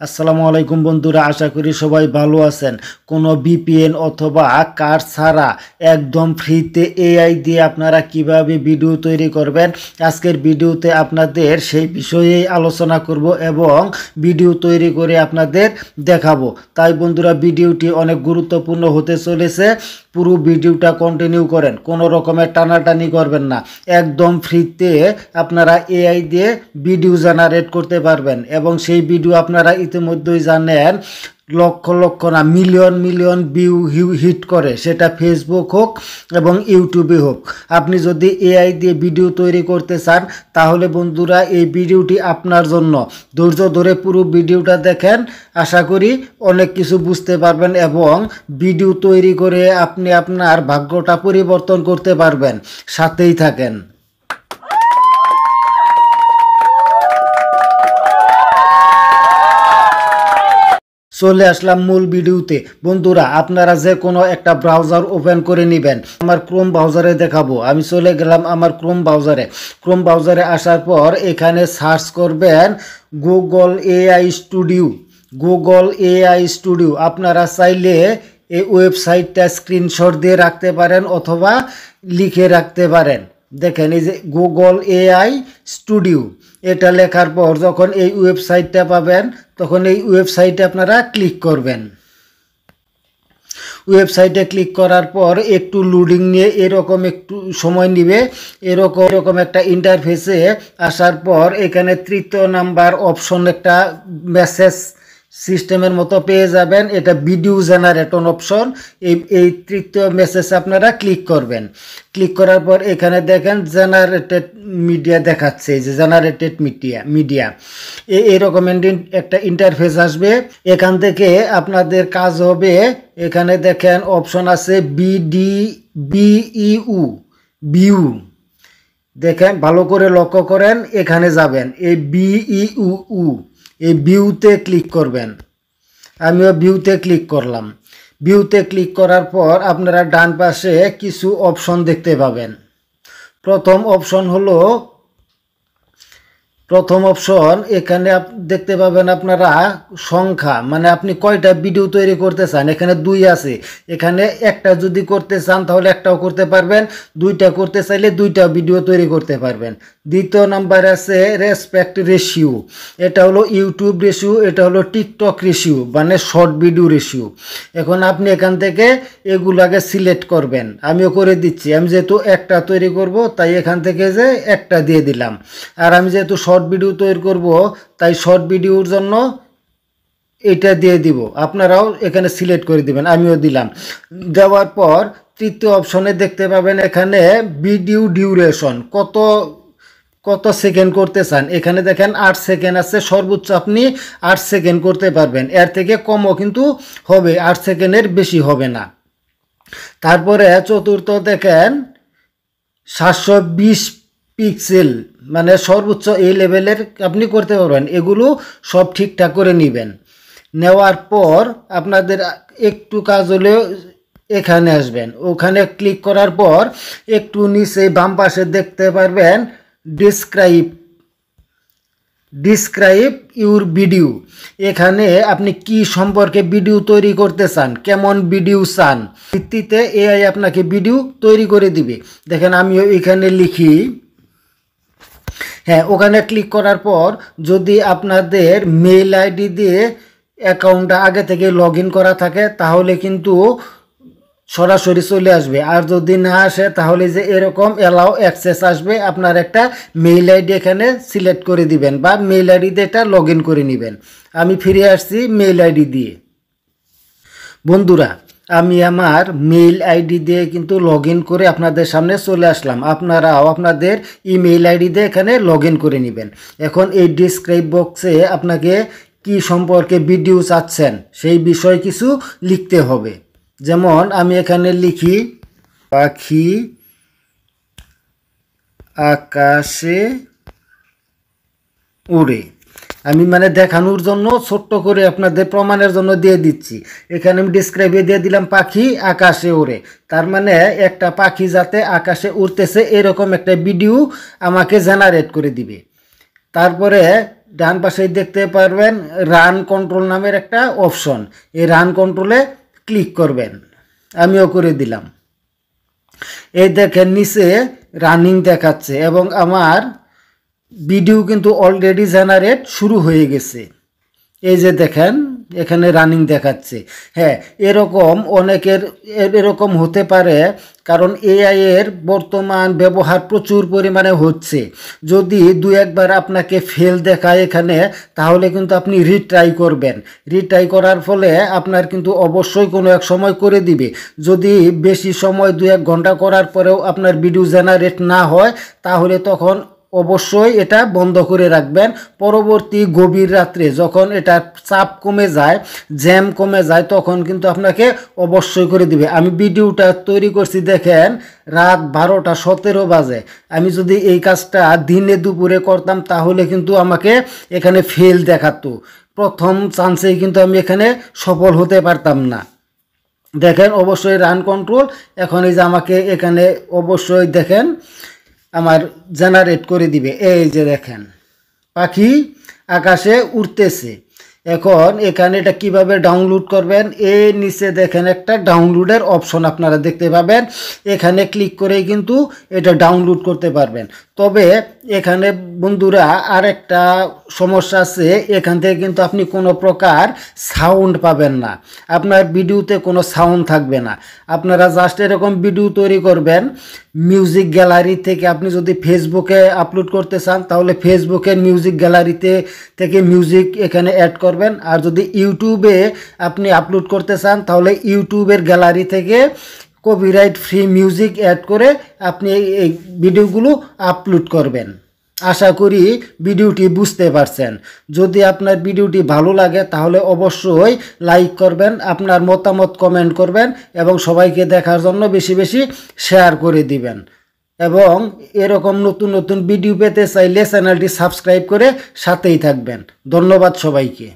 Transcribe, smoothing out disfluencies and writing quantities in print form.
আসসালামু আলাইকুম বন্ধুরা, আশা করি সবাই ভালো আছেন। কোনো বিপিএন অথবা কার্ড ছাড়া একদম ফ্রিতে এআই দিয়ে আপনারা কিভাবে ভিডিও তৈরি করবেন, আজকের ভিডিওতে আপনাদের সেই বিষয়েই আলোচনা করব এবং ভিডিও তৈরি করে আপনাদের দেখাবো। তাই বন্ধুরা, ভিডিওটি অনেক গুরুত্বপূর্ণ হতে চলেছে। পুরো ভিডিওটা কন্টিনিউ করেন, কোনো রকমের টানাটানি করবেন না। একদম ফ্রিতে আপনারা এআই দিয়ে ভিডিও জেনারেট করতে পারবেন এবং সেই ভিডিও আপনারা ইতিমধ্যেই জানেন লক্ষ লক্ষ না মিলিয়ন মিলিয়ন ভিউ হিট করে, সেটা ফেসবুক হোক এবং ইউটিউবে হোক। আপনি যদি এআই দিয়ে ভিডিও তৈরি করতে চান তাহলে বন্ধুরা এই ভিডিওটি আপনার জন্য। ধৈর্য ধরে পুরো ভিডিওটা দেখেন, আশা করি অনেক কিছু বুঝতে পারবেন এবং ভিডিও তৈরি করে আপনি আপনার ভাগ্যটা পরিবর্তন করতে পারবেন। সাথেই থাকেন। চলে আসলাম মূল ভিডিওতে। বন্ধুরা, আপনারা যে কোনো একটা ব্রাউজার ওপেন করে নেবেন। আমার ক্রোম ব্রাউজারে দেখাবো। আমি চলে গেলাম আমার ক্রোম ব্রাউজারে আসার পর এখানে সার্চ করবেন গুগল এআই স্টুডিও। আপনারা চাইলে এই ওয়েবসাইটটা স্ক্রিনশট দিয়ে রাখতে পারেন অথবা লিখে রাখতে পারেন। দেখেন, এই যে গুগল এআই স্টুডিও, এটা লেখার পর যখন এই ওয়েবসাইটটা পাবেন তখন এই ওয়েবসাইটে আপনারা ক্লিক করবেন। ওয়েবসাইটে ক্লিক করার পর একটু লোডিং নিয়ে এরকম একটু সময় নেবে। এরকম একটা ইন্টারফেসে আসার পর এখানে তৃতীয় নাম্বার অপশন একটা মেসেজ সিস্টেমের মতো পেয়ে যাবেন। এটা ভিডিও জেনারেটর অপশন। এই তৃতীয় মেসেজ আপনারা ক্লিক করবেন। ক্লিক করার পর এখানে দেখেন জেনারেটেড মিডিয়া দেখাচ্ছে, এই যে জেনারেটেড মিডিয়া এরকম একটা ইন্টারফেস আসবে। এখান থেকে আপনাদের কাজ হবে, এখানে দেখেন অপশন আছে বিইউ। দেখেন, ভালো করে লক্ষ্য করেন, এখানে যাবেন, এই এই ভিউতে ক্লিক করবেন। আমিও ভিউতে ক্লিক করলাম। ভিউতে ক্লিক করার পর আপনারা ডান পাশে কিছু অপশন দেখতে পাবেন। প্রথম অপশন এখানে দেখতে পাবেন আপনারা সংখ্যা, মানে আপনি কয়টা ভিডিও তৈরি করতে চান। এখানে 2 আছে। এখানে একটা যদি করতে চান তাহলে একটাও করতে পারবেন, 2টা করতে চাইলে 2টা ভিডিও তৈরি করতে পারবেন। দ্বিতীয় নাম্বার আছে রেসপেক্ট রেশিও। এটা হলো ইউটিউব রেশিও, এটা হলো টিকটক রেশিও, মানে শর্ট ভিডিও রেশিও। এখন আপনি এখান থেকে এগুলো আগে সিলেক্ট করবেন। আমিও করে দিচ্ছি। আমি যেহেতু একটা তৈরি করব তাই এখান থেকে যে একটা দিয়ে দিলাম। আর আমি যেহেতু শর্ট ভিডিও তৈরি করব তাই শর্ট ভিডিওর জন্য এটা দিয়ে দিব। আপনারাও এখানে সিলেক্ট করে দিবেন, আমিও দিলাম। দেওয়ার পর তৃতীয় অপশনে দেখতে পাবেন এখানে ভিডিও ডিউরেশন, কত সেকেন্ড করতে চান। এখানে দেখেন 8 সেকেন্ড আছে। সর্বোচ্চ আপনি 8 সেকেন্ড করতে পারবেন, এর থেকে কমও কিন্তু হবে, 8 সেকেন্ডের বেশি হবে না। তারপরে চতুর্থ দেখেন 720 পিক্সেল, মানে সর্বোচ্চ এই লেভেলের আপনি করতে পারবেন। এগুলো সব ঠিকঠাক করে নেবেন। নেওয়ার পর আপনাদের একটু কাজ হলেও এখানে আসবেন। ওখানে ক্লিক করার পর একটু নিচে বাম পাশে দেখতে পারবেন ডিসক্রাইব ইউর ভিডিও। এখানে আপনি কি সম্পর্কে ভিডিও তৈরি করতে চান, কেমন ভিডিও চান, ভিত্তিতে এআই আপনাকে ভিডিও তৈরি করে দিবে। দেখেন, আমিও এখানে লিখি। হ্যাঁ, ওখানে ক্লিক করার পর যদি আপনাদের মেইল আইডি দিয়ে অ্যাকাউন্টটা আগে থেকে লগ ইন করা থাকে তাহলে কিন্তু সরাসরি চলে আসবে। আর যদি না আসে তাহলে যে এরকম অ্যালাউ অ্যাক্সেস আসবে, আপনার একটা মেইল আইডি এখানে সিলেক্ট করে দিবেন বা মেইল আইডি দিয়ে এটা লগ ইন করে নেবেন। আমি ফিরে আসছি মেইল আইডি দিয়ে। বন্ধুরা, আমি আমার মেইল আইডি দিয়ে কিন্তু লগ ইন করে আপনাদের সামনে চলে আসলাম। আপনারাও আপনাদের ইমেইল আইডি দিয়ে এখানে লগ ইন করে নেবেন। এখন এই ডিসক্রাইব বক্সে আপনাকে কি সম্পর্কে ভিডিও চাচ্ছেন সেই বিষয় কিছু লিখতে হবে। যেমন আমি এখানে লিখি পাখি আকাশে উড়ে। আমি মানে দেখানোর জন্য ছোট্ট করে আপনাদের প্রমাণের জন্য দিয়ে দিচ্ছি। এখানে আমি ডিসক্রাইবে দিয়ে দিলাম পাখি আকাশে ওড়ে। তার মানে একটা পাখি যাতে আকাশে উড়তেছে এরকম একটা ভিডিও আমাকে জেনারেট করে দিবে। তারপরে ডান পাশে দেখতে পারবেন রান কন্ট্রোল নামের একটা অপশন, এই রান কন্ট্রোলে ক্লিক করবেন। আমিও করে দিলাম। এই দেখেন নিচে রানিং দেখাচ্ছে এবং আমার ভিডিও কিন্তু অলরেডি জেনারেট শুরু হয়ে গেছে। এই যে দেখেন এখানে রানিং দেখাচ্ছে। হ্যাঁ, এরকম অনেকের এরকম হতে পারে, কারণ এআই এর বর্তমান ব্যবহার প্রচুর পরিমাণে হচ্ছে। যদি দু একবার আপনাকে ফেল দেখায় এখানে, তাহলে কিন্তু আপনি রিট্রাই করবেন। রিট্রাই করার ফলে আপনার কিন্তু অবশ্যই কোনো এক সময় করে দিবে। যদি বেশি সময় 2-1 ঘন্টা করার পরেও আপনার ভিডিও জেনারেট না হয়, তাহলে তখন অবশ্যই এটা বন্ধ করে রাখবেন। পরবর্তী গভীর রাত্রে যখন এটার চাপ কমে যায়, জ্যাম কমে যায়, তখন কিন্তু আপনাকে অবশ্যই করে দিবে। আমি ভিডিওটা তৈরি করছি দেখেন রাত 12:17 বাজে। আমি যদি এই কাজটা দিনে দুপুরে করতাম তাহলে কিন্তু আমাকে এখানে ফেল দেখাতো। প্রথম চান্সেই কিন্তু আমি এখানে সফল হতে পারতাম না। দেখেন অবশ্যই রান কন্ট্রোল। এখন এই যে আমাকে এখানে অবশ্যই দেখেন আমার জেনারেট করে দিবে। এই যে দেখেন পাখি আকাশে উড়তেছে। এখন এখানে এটা কিভাবে ডাউনলোড করবেন, এই নিচে দেখেন একটা ডাউনলোডের অপশন আপনারা দেখতে পাবেন। এখানে ক্লিক করেই কিন্তু এটা ডাউনলোড করতে পারবেন। তবে এখানে বন্ধুরা আর একটা সমস্যা আছে, এখান থেকে কিন্তু আপনি কোনো প্রকার সাউন্ড পাবেন না। আপনার ভিডিওতে কোনো সাউন্ড থাকবে না। আপনারা জাস্ট এরকম ভিডিও তৈরি করবেন, মিউজিক গ্যালারি থেকে আপনি যদি ফেসবুকে আপলোড করতে চান তাহলে ফেসবুকের মিউজিক গ্যালারিতে থেকে মিউজিক এখানে অ্যাড করবেন। আর যদি ইউটিউবে আপনি আপলোড করতে চান তাহলে ইউটিউবের গ্যালারি থেকে কপিরাইট ফ্রি মিউজিক অ্যাড করে আপনি এই ভিডিওগুলো আপলোড করবেন। আশা করি ভিডিওটি বুঝতে পারছেন। যদি আপনার ভিডিওটি ভালো লাগে তাহলে অবশ্যই লাইক করবেন, আপনার মতামত কমেন্ট করবেন এবং সবাইকে দেখার জন্য বেশি বেশি শেয়ার করে দিবেন। এবং এরকম নতুন নতুন ভিডিও পেতে চাইলে চ্যানেলটি সাবস্ক্রাইব করে সাথেই থাকবেন। ধন্যবাদ সবাইকে।